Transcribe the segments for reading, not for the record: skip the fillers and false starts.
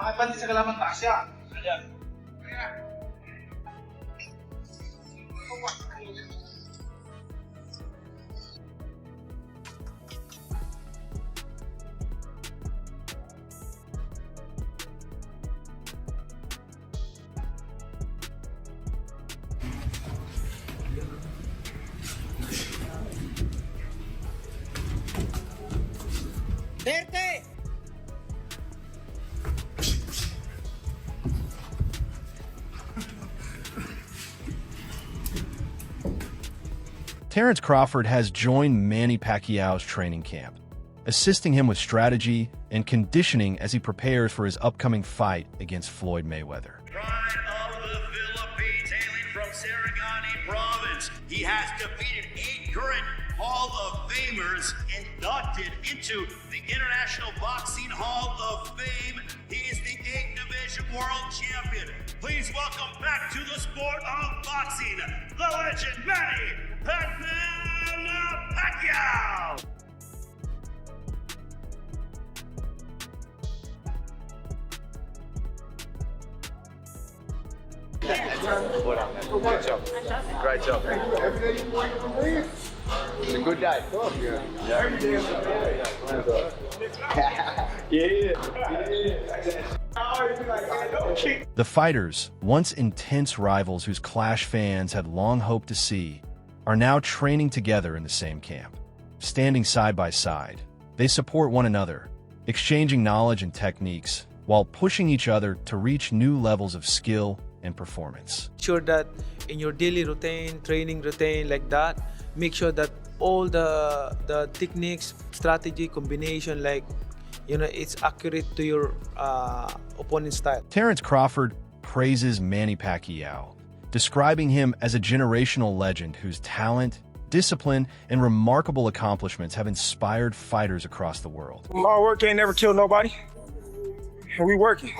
Ang iba sa kalaman Tasya. Ayan. Terence Crawford has joined Manny Pacquiao's training camp, assisting him with strategy and conditioning as he prepares for his upcoming fight against Floyd Mayweather. Pride of the Philippines, hailing from Sarangani province. He has defeated 8 current Hall of Famers inducted into the International Boxing Hall of Fame. He is the 8th Division World Champion. Please welcome back to the sport of boxing, the legend Manny Pacquiao! Good job. Great job. It's a good day. The fighters, once intense rivals whose clash fans had long hoped to see, are now training together in the same camp. Standing side by side, they support one another, exchanging knowledge and techniques, while pushing each other to reach new levels of skill and performance. Sure that in your daily routine, training routine like that, make sure that all the techniques, strategy, combination, like, you know, it's accurate to your opponent's style. Terence Crawford praises Manny Pacquiao, describing him as a generational legend whose talent, discipline, and remarkable accomplishments have inspired fighters across the world. Hard work ain't never killed nobody. And we working.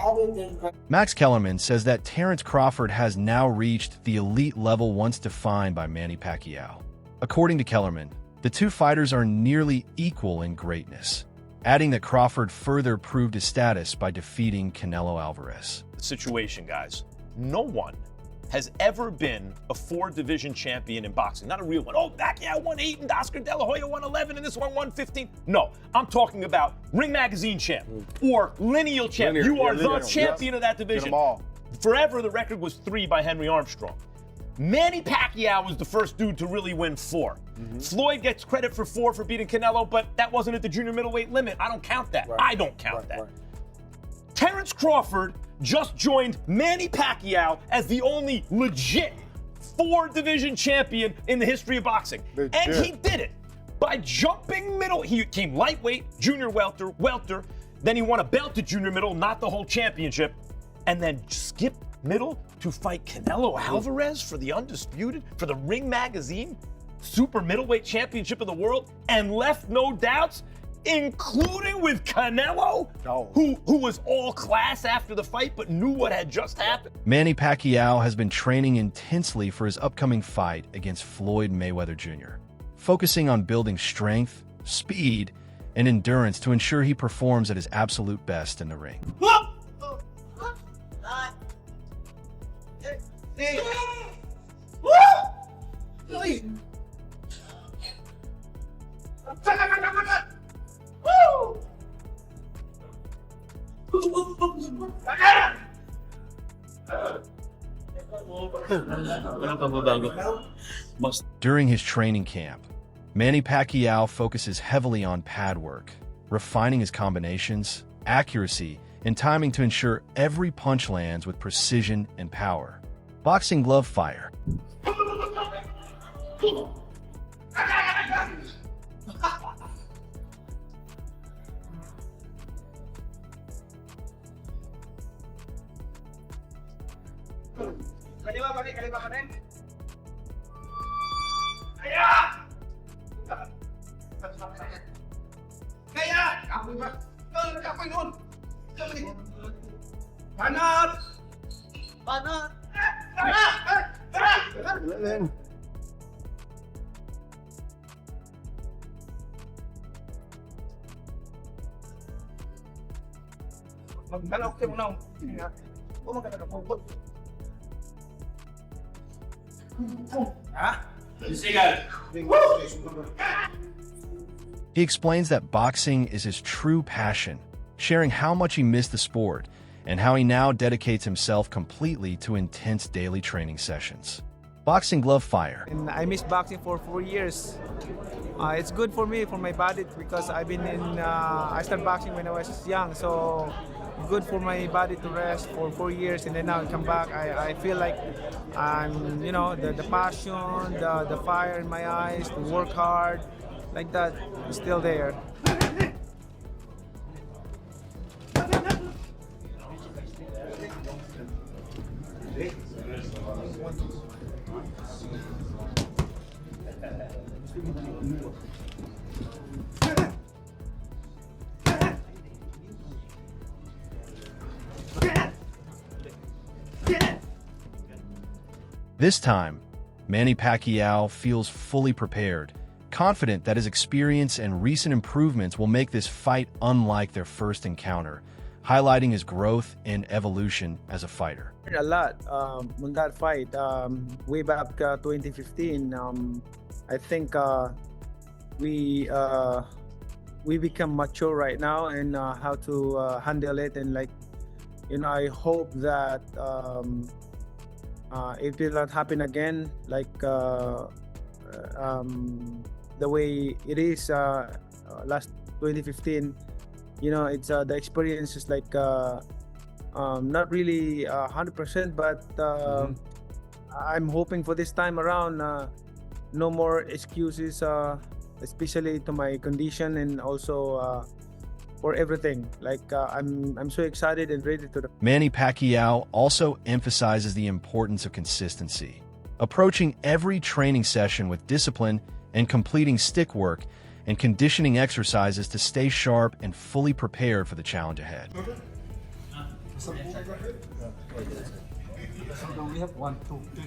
Max Kellerman says that Terence Crawford has now reached the elite level once defined by Manny Pacquiao. According to Kellerman, the two fighters are nearly equal in greatness, adding that Crawford further proved his status by defeating Canelo Alvarez. Situation, guys. No one has ever been a 4-division champion in boxing. Not a real one. Oh, Pacquiao won 8 and Oscar De La Hoya won 11 and this one won 15. No, I'm talking about Ring Magazine champ or lineal champ. You are the champion of that division. Get them all. Forever, the record was 3 by Henry Armstrong. Manny Pacquiao was the first dude to really win 4. Floyd gets credit for 4 for beating Canelo, but that wasn't at the junior middleweight limit. I don't count that. I don't count that. Terence Crawford just joined Manny Pacquiao as the only legit 4-division champion in the history of boxing. And he did it by jumping middle. He came lightweight, junior welter, then he won a belt at junior middle, not the whole championship, and then skipped middle to fight Canelo Alvarez for the undisputed, for the Ring Magazine super middleweight championship of the world, and left no doubts, including with Canelo, who was all class after the fight but knew what had just happened. Manny Pacquiao has been training intensely for his upcoming fight against Floyd Mayweather Jr., focusing on building strength, speed, and endurance to ensure he performs at his absolute best in the ring. During his training camp, Manny Pacquiao focuses heavily on pad work, refining his combinations, accuracy, and timing to ensure every punch lands with precision and power. Boxing glove fire. Kaliwa pa rin. Kaya! Kapoy ba? Kapoy noon! Panat! Magdalaw kayo na. Oh, maganda ka po. Ha? He explains that boxing is his true passion, sharing how much he missed the sport and how he now dedicates himself completely to intense daily training sessions. Boxing glove fire. And I missed boxing for 4 years. It's good for me, for my body, because I've been I started boxing when I was young, so good for my body to rest for 4 years, and then now I come back. I feel like I'm, the passion, the fire in my eyes, to work hard, like that, is still there. This time, Manny Pacquiao feels fully prepared, confident that his experience and recent improvements will make this fight unlike their first encounter, highlighting his growth and evolution as a fighter. A lot on that fight. Way back 2015, I think we become mature right now, and how to handle it, and I hope that it will not happen again, like the way it is last 2015. It's the experience is not really 100%, but I'm hoping for this time around no more excuses, especially to my condition, and also for everything. I'm so excited and ready to. Manny Pacquiao also emphasizes the importance of consistency, approaching every training session with discipline and completing stick work and conditioning exercises to stay sharp and fully prepared for the challenge ahead. We have 1, 2, 3.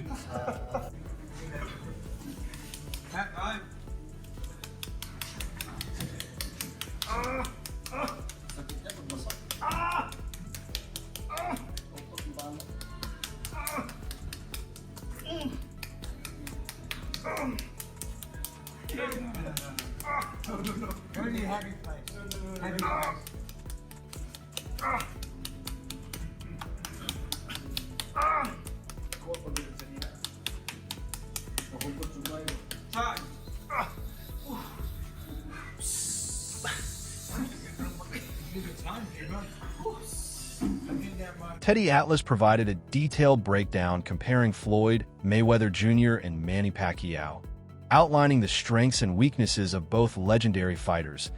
Heavy place. Teddy Atlas provided a detailed breakdown comparing Floyd Mayweather Jr. and Manny Pacquiao, outlining the strengths and weaknesses of both legendary fighters.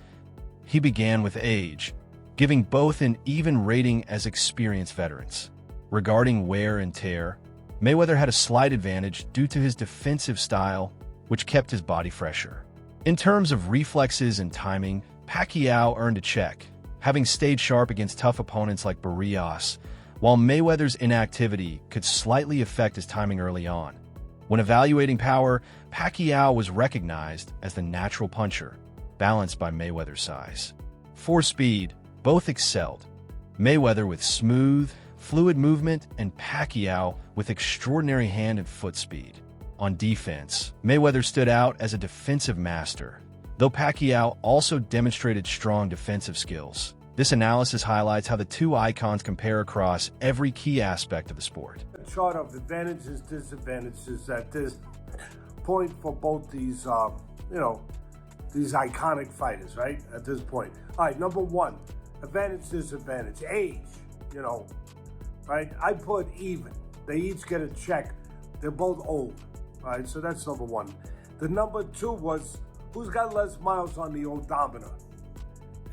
He began with age, giving both an even rating as experienced veterans. Regarding wear and tear, Mayweather had a slight advantage due to his defensive style, which kept his body fresher. In terms of reflexes and timing, Pacquiao earned a check, having stayed sharp against tough opponents like Barrios, while Mayweather's inactivity could slightly affect his timing early on. When evaluating power, Pacquiao was recognized as the natural puncher, balanced by Mayweather's size. For speed, both excelled. Mayweather with smooth, fluid movement, and Pacquiao with extraordinary hand and foot speed. On defense, Mayweather stood out as a defensive master, though Pacquiao also demonstrated strong defensive skills. This analysis highlights how the two icons compare across every key aspect of the sport. A chart of advantages, disadvantages at this point for both these, these iconic fighters, right? At this point. All right, number one, advantage, disadvantage, age, right? I put even. They each get a check. They're both old, right? So that's number one. The number two was who's got less miles on the odometer.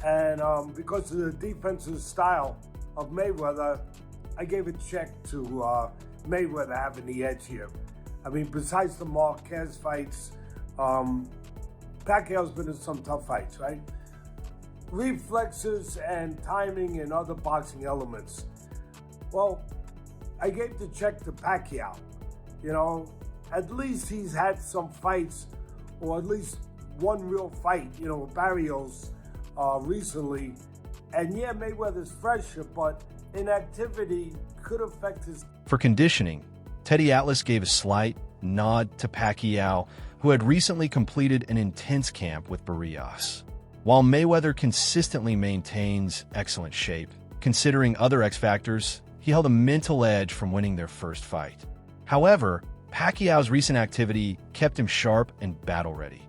And because of the defensive style of Mayweather, I gave a check to Mayweather having the edge here. I mean, besides the Marquez fights, Pacquiao's been in some tough fights, right? Reflexes and timing and other boxing elements. Well, I gave the check to Pacquiao. At least he's had some fights, or at least one real fight, with Barrios recently, And yeah, Mayweather's fresher, but inactivity could affect his. For conditioning, Teddy Atlas gave a slight nod to Pacquiao, who had recently completed an intense camp with Barrios. While Mayweather consistently maintains excellent shape, considering other X factors, he held a mental edge from winning their first fight. However, Pacquiao's recent activity kept him sharp and battle-ready.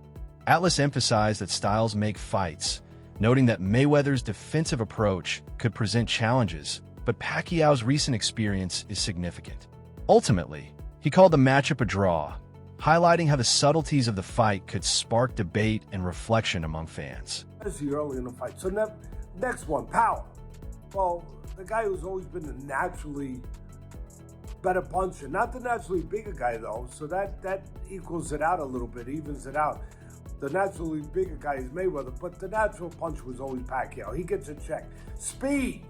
Atlas emphasized that styles make fights, noting that Mayweather's defensive approach could present challenges, but Pacquiao's recent experience is significant. Ultimately, he called the matchup a draw, highlighting how the subtleties of the fight could spark debate and reflection among fans. Early in the fight. So next one, power. Well, the guy who's always been the naturally better puncher, not the naturally bigger guy though, so that equals it out a little bit, evens it out. The naturally bigger guy is Mayweather, but the natural punch was always Pacquiao. He gets a check. Speed,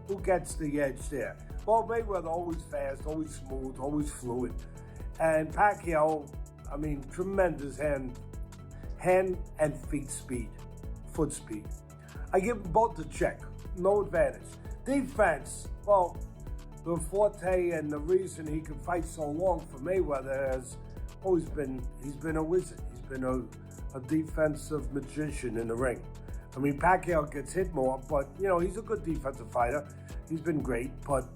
who gets the edge there? Well, Mayweather always fast, always smooth, always fluid. And Pacquiao, I mean, tremendous hand and feet speed, foot speed. I give them both a check, no advantage. Defense, well, the forte and the reason he could fight so long for Mayweather has always been, he's been a wizard. He's been a defensive magician in the ring. I mean, Pacquiao gets hit more, but, you know, he's a good defensive fighter. He's been great, but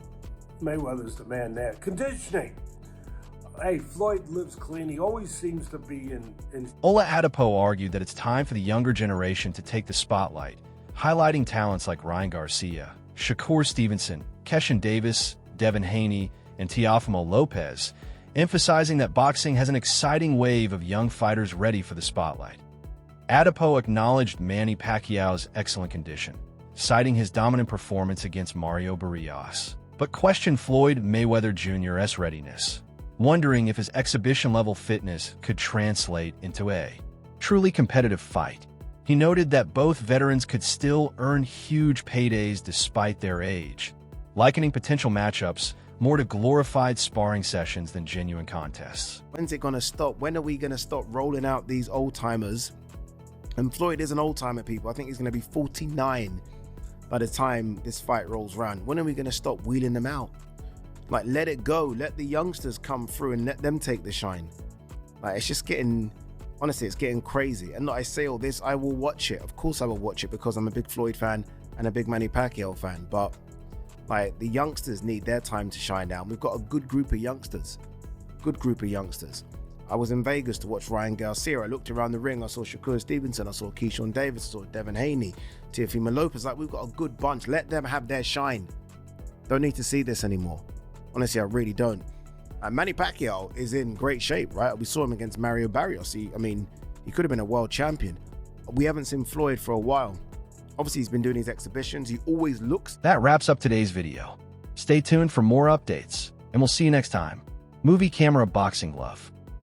Mayweather's the man there. Conditioning. Hey, Floyd lives clean. He always seems to be in... Ola Adipo argued that it's time for the younger generation to take the spotlight, highlighting talents like Ryan Garcia, Shakur Stevenson, Keshin Davis, Devin Haney, and Teofimo Lopez, emphasizing that boxing has an exciting wave of young fighters ready for the spotlight. Adipo acknowledged Manny Pacquiao's excellent condition, citing his dominant performance against Mario Barrios, but questioned Floyd Mayweather Jr.'s readiness, wondering if his exhibition-level fitness could translate into a truly competitive fight. He noted that both veterans could still earn huge paydays despite their age, likening potential matchups more to glorified sparring sessions than genuine contests. When's it going to stop? When are we going to stop rolling out these old-timers? And Floyd is an old-timer, people. I think he's going to be 49 by the time this fight rolls around. When are we going to stop wheeling them out? Like, let it go. Let the youngsters come through and let them take the shine. Like, it's just getting... Honestly, it's getting crazy. And I say all this, I will watch it. Of course I will watch it because I'm a big Floyd fan and a big Manny Pacquiao fan. But like, the youngsters need their time to shine now. We've got a good group of youngsters. I was in Vegas to watch Ryan Garcia. I looked around the ring. I saw Shakur Stevenson. I saw Keyshawn Davis. I saw Devin Haney, Teofimo Lopez. Like, we've got a good bunch. Let them have their shine. Don't need to see this anymore. Honestly, I really don't. Manny Pacquiao is in great shape, right? We saw him against Mario Barrios. I mean, he could have been a world champion. We haven't seen Floyd for a while. Obviously, he's been doing his exhibitions. He always looks... That wraps up today's video. Stay tuned for more updates, and we'll see you next time. Movie Camera Boxing Love.